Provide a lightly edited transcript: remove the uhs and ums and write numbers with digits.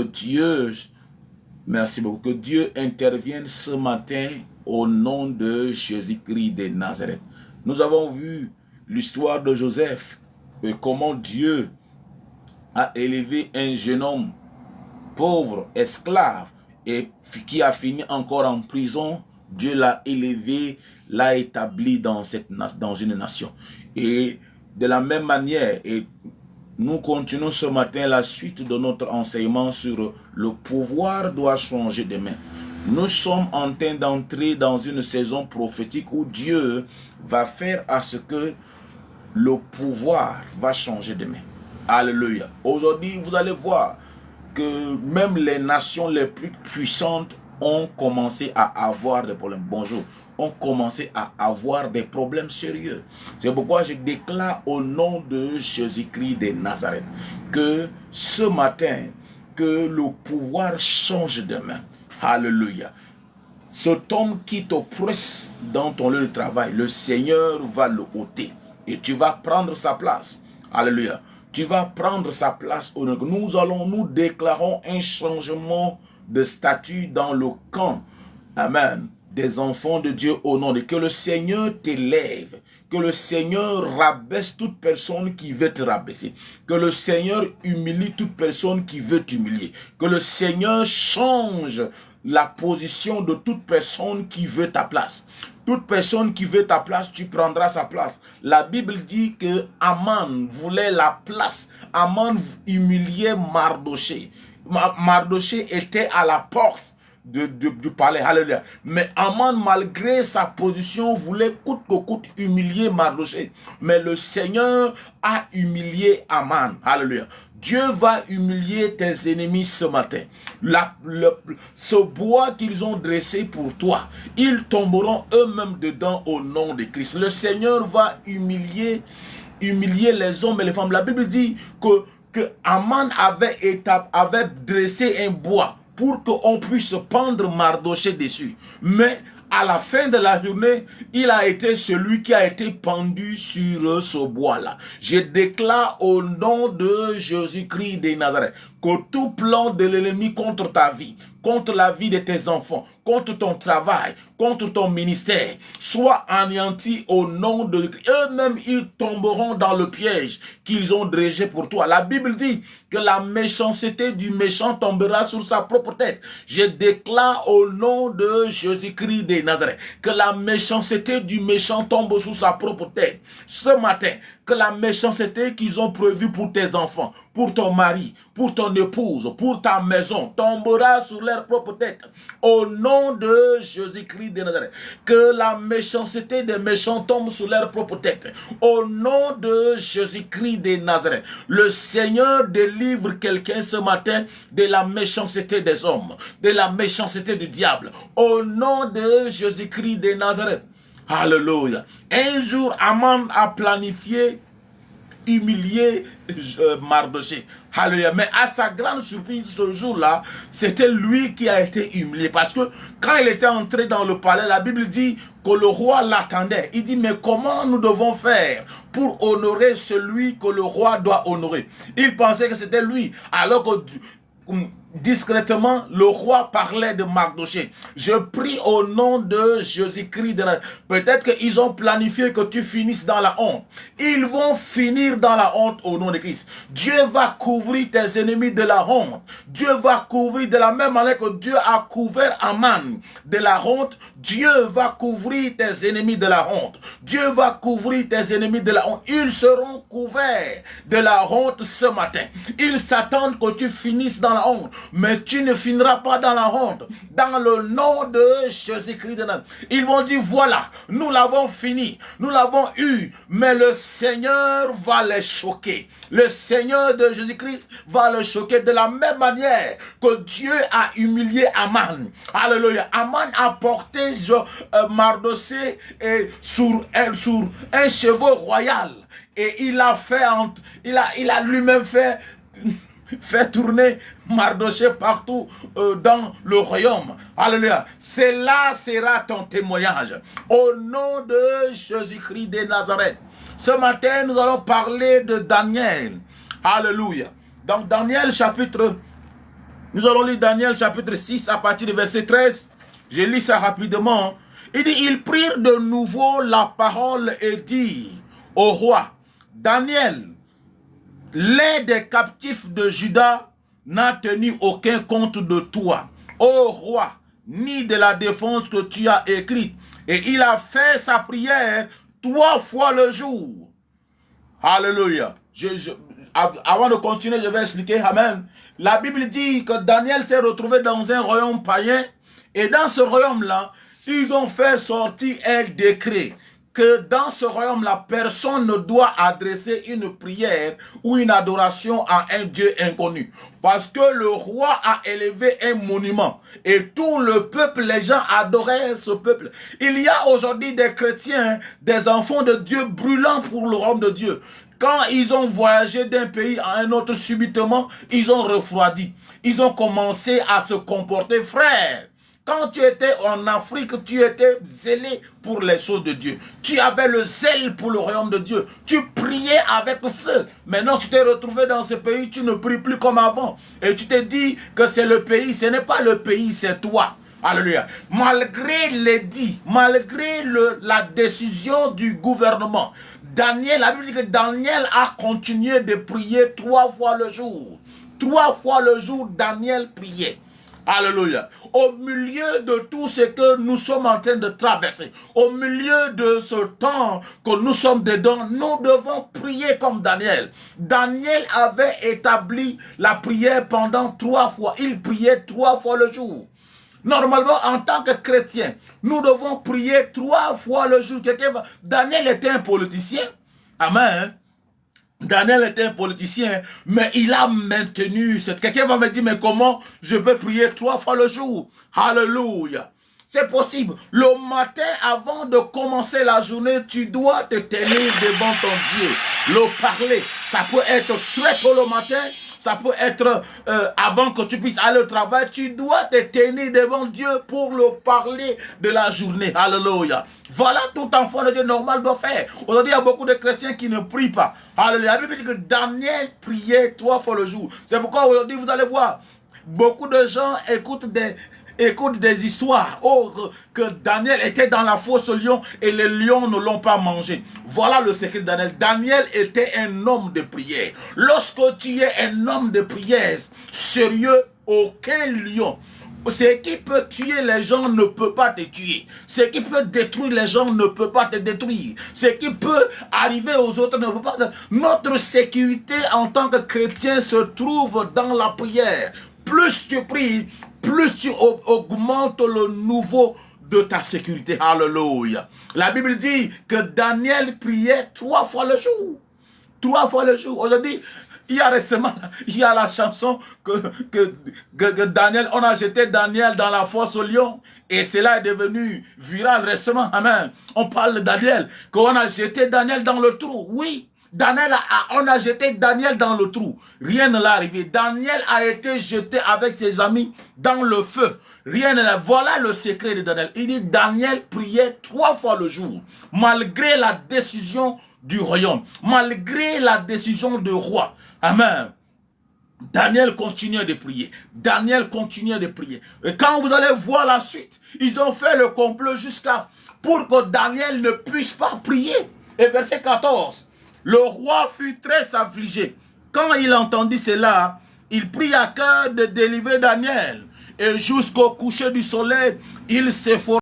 Dieu, merci beaucoup, que Dieu intervienne ce matin au nom de Jésus-Christ de Nazareth. Nous avons vu l'histoire de Joseph et comment Dieu a élevé un jeune homme pauvre, esclave, et qui a fini encore en prison. Dieu l'a élevé, l'a établi dans une nation. Et de la même manière, et nous continuons ce matin la suite de notre enseignement sur le pouvoir doit changer de main. Nous sommes en train d'entrer dans une saison prophétique où Dieu va faire à ce que le pouvoir va changer de main. Alléluia. Aujourd'hui, vous allez voir que même les nations les plus puissantes ont commencé à avoir des problèmes. Bonjour. Ont commencé à avoir des problèmes sérieux. C'est pourquoi je déclare au nom de Jésus-Christ de Nazareth que ce matin, que le pouvoir change de main. Alléluia. Cet homme qui t'oppresse dans ton lieu de travail, le Seigneur va le ôter et tu vas prendre sa place. Alléluia. Tu vas prendre sa place. Nous déclarons un changement de statut dans le camp. Amen. Des enfants de Dieu au nom de que le Seigneur t'élève, que le Seigneur rabaisse toute personne qui veut te rabaisser, que le Seigneur humilie toute personne qui veut t'humilier, que le Seigneur change la position de toute personne qui veut ta place. Toute personne qui veut ta place, tu prendras sa place. La Bible dit que Aman voulait la place. Aman humiliait Mardoché. Mardoché était à la porte du palais. Alléluia. Mais Aman, malgré sa position, voulait coûte que coûte humilier Mardoché. Mais le Seigneur a humilié Aman. Alléluia. Dieu va humilier tes ennemis ce matin. Ce bois qu'ils ont dressé pour toi, ils tomberont eux-mêmes dedans au nom de Christ. Le Seigneur va humilier les hommes et les femmes. La Bible dit que Aman avait dressé un bois pour qu'on puisse pendre Mardoché dessus. Mais à la fin de la journée, il a été celui qui a été pendu sur ce bois-là. Je déclare au nom de Jésus-Christ de Nazareth que tout plan de l'ennemi contre ta vie, contre la vie de tes enfants, contre ton travail, contre ton ministère, soit anéanti au nom de Christ. Eux-mêmes, ils tomberont dans le piège qu'ils ont dressé pour toi. La Bible dit que la méchanceté du méchant tombera sur sa propre tête. Je déclare au nom de Jésus-Christ de Nazareth que la méchanceté du méchant tombe sur sa propre tête. Ce matin, que la méchanceté qu'ils ont prévue pour tes enfants, pour ton mari, pour ton épouse, pour ta maison, tombera sur leur propre tête. Au nom de Jésus-Christ de Nazareth, que la méchanceté des méchants tombe sur leur propre tête. Au nom de Jésus-Christ de Nazareth, le Seigneur délivre quelqu'un ce matin de la méchanceté des hommes, de la méchanceté du diable. Au nom de Jésus-Christ de Nazareth. Alléluia. Un jour, Aman a planifié humilier Mardoché. Alléluia. Mais à sa grande surprise, ce jour-là, c'était lui qui a été humilié. Parce que quand il était entré dans le palais, la Bible dit que le roi l'attendait. Il dit, mais comment nous devons faire pour honorer celui que le roi doit honorer? Il pensait que c'était lui. Alors que discrètement, le roi parlait de Mardoché. Je prie au nom de Jésus-Christ. Peut-être qu'ils ont planifié que tu finisses dans la honte. Ils vont finir dans la honte au nom de Christ. Dieu va couvrir tes ennemis de la honte. Dieu va couvrir de la même manière que Dieu a couvert Aman de la honte. Dieu va couvrir tes ennemis de la honte. Dieu va couvrir tes ennemis de la honte. Ils seront couverts de la honte ce matin. Ils s'attendent que tu finisses dans la honte. Mais tu ne finiras pas dans la honte. Dans le nom de Jésus-Christ de Nazareth. Ils vont dire, voilà, nous l'avons fini. Nous l'avons eu. Mais le Seigneur va les choquer. Le Seigneur de Jésus-Christ va les choquer de la même manière que Dieu a humilié Aman. Alléluia. Aman a porté Mardoché sur un cheveu royal. Et il a lui-même fait tourner Mardoché partout dans le royaume. Alléluia. Cela sera ton témoignage. Au nom de Jésus-Christ de Nazareth. Ce matin, nous allons parler de Daniel. Alléluia. Dans Daniel chapitre Nous allons lire Daniel chapitre 6 à partir du verset 13. Je lis ça rapidement. Il dit, ils prirent de nouveau la parole et dirent au roi, Daniel, l'un des captifs de Juda n'a tenu aucun compte de toi, ô roi, ni de la défense que tu as écrite. Et il a fait sa prière 3 fois le jour. Alléluia. Avant de continuer, je vais expliquer. Amen. La Bible dit que Daniel s'est retrouvé dans un royaume païen. Et dans ce royaume-là, ils ont fait sortir un décret que dans ce royaume-là, personne ne doit adresser une prière ou une adoration à un Dieu inconnu. Parce que le roi a élevé un monument et tout le peuple, les gens adoraient ce peuple. Il y a aujourd'hui des chrétiens, des enfants de Dieu brûlants pour le royaume de Dieu. Quand ils ont voyagé d'un pays à un autre subitement, ils ont refroidi. Ils ont commencé à se comporter frères. Quand tu étais en Afrique, tu étais zélé pour les choses de Dieu. Tu avais le zèle pour le royaume de Dieu. Tu priais avec feu. Maintenant, tu t'es retrouvé dans ce pays, tu ne pries plus comme avant. Et tu t'es dit que c'est le pays. Ce n'est pas le pays, c'est toi. Alléluia. Malgré l'édit, malgré la décision du gouvernement, Daniel, la Bible dit que Daniel a continué de prier 3 fois le jour. 3 fois le jour, Daniel priait. Alléluia. Au milieu de tout ce que nous sommes en train de traverser, au milieu de ce temps que nous sommes dedans, nous devons prier comme Daniel. Daniel avait établi la prière pendant 3 fois. Il priait 3 fois le jour. Normalement, en tant que chrétien, nous devons prier 3 fois le jour. Daniel était un politicien. Amen. Daniel était un politicien, mais il a maintenu cette... Quelqu'un va me dire, mais comment je peux prier 3 fois le jour? Alléluia. C'est possible. Le matin, avant de commencer la journée, tu dois te tenir devant ton Dieu. Le parler. Ça peut être très tôt le matin. Ça peut être avant que tu puisses aller au travail. Tu dois te tenir devant Dieu pour le parler de la journée. Alléluia. Voilà tout enfant de Dieu normal doit faire. Aujourd'hui, il y a beaucoup de chrétiens qui ne prient pas. Alléluia. La Bible dit que Daniel priait 3 fois le jour. C'est pourquoi aujourd'hui, vous allez voir, beaucoup de gens écoutent des histoires. Oh, que Daniel était dans la fosse au lion et les lions ne l'ont pas mangé. Voilà le secret de Daniel. Daniel était un homme de prière. Lorsque tu es un homme de prière sérieux, aucun lion, ce qui peut tuer les gens ne peut pas te tuer. Ce qui peut détruire les gens ne peut pas te détruire. Ce qui peut arriver aux autres ne peut pas... Notre sécurité en tant que chrétien se trouve dans la prière. Plus tu pries, plus tu augmentes le niveau de ta sécurité. Alléluia. La Bible dit que Daniel priait 3 fois le jour. 3 fois le jour. Aujourd'hui, il y a récemment, il y a la chanson que Daniel, on a jeté Daniel dans la fosse au lion. Et cela est devenu viral récemment. Amen. On parle de Daniel, qu'on a jeté Daniel dans le trou. Oui. On a jeté Daniel dans le trou. Rien ne l'est arrivé. Daniel a été jeté avec ses amis dans le feu. Rien ne l'a. Voilà le secret de Daniel. Il dit Daniel priait 3 fois le jour. Malgré la décision du royaume. Malgré la décision du roi. Amen. Daniel continuait de prier. Daniel continuait de prier. Et quand vous allez voir la suite, ils ont fait le complot pour que Daniel ne puisse pas prier. Et verset 14. Le roi fut très affligé. Quand il entendit cela, il prit à cœur de délivrer Daniel. Et jusqu'au coucher du soleil, il s'efforça